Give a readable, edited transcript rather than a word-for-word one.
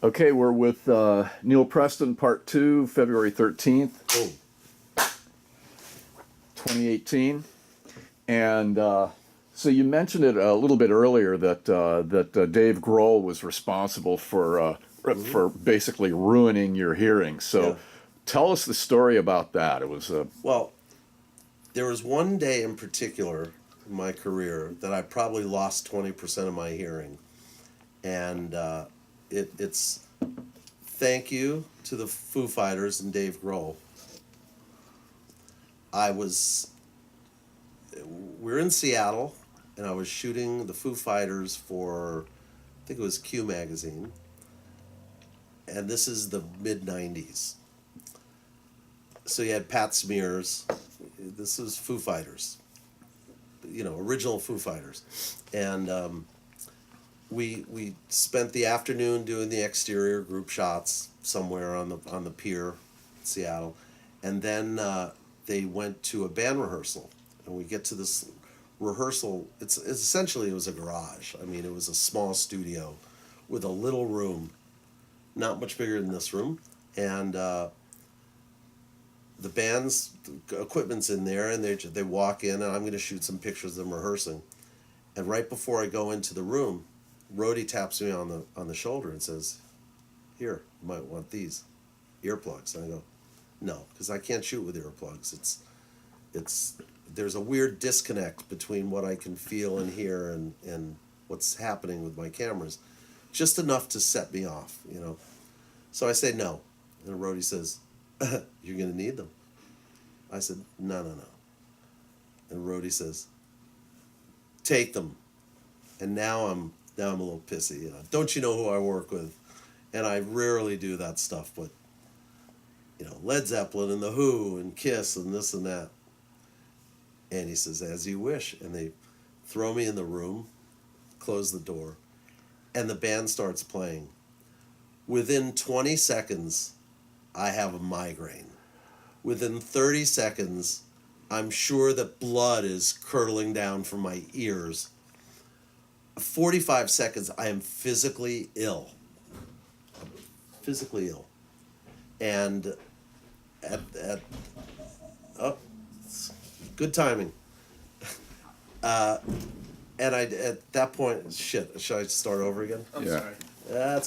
Okay, we're with Neal Preston, Part 2, February 13th, Oh, 2018. And so you mentioned it a little bit earlier that Dave Grohl was responsible for basically ruining your hearing. So yeah. tell us the story about that. It was Well, there was one day in particular in my career that I probably lost 20% of my hearing. And it's thank you to the Foo Fighters and Dave Grohl. We're in Seattle, and I was shooting the Foo Fighters for, I think it was Q Magazine. And this is the mid-90s. So you had Pat Smears. This was Foo Fighters, original Foo Fighters, and we spent the afternoon doing the exterior group shots somewhere on the pier, in Seattle, and then they went to a band rehearsal, and we get to this rehearsal. It's essentially, it was a garage. I mean, it was a small studio with a little room, not much bigger than this room, and the band's equipment's in there, and they walk in, and I'm going to shoot some pictures of them rehearsing. And right before I go into the room, Rhodey taps me on the shoulder and says, "Here, you might want these earplugs." And I go, "No, because I can't shoot with earplugs. There's a weird disconnect between what I can feel and hear and what's happening with my cameras, just enough to set me off, So I say no, and Rhodey says, "You're going to need them." I said, No. And Rhodey says, "Take them." And now I'm a little pissy. Don't you know who I work with? And I rarely do that stuff, but Led Zeppelin and The Who and Kiss and this and that. And he says, "As you wish." And they throw me in the room, close the door, and the band starts playing. Within 20 seconds, I have a migraine. Within 30 seconds, I'm sure that blood is curdling down from my ears. 45 seconds, I am physically ill. Physically ill. And good timing. And at that point, shit, should I start over again? yeah. That's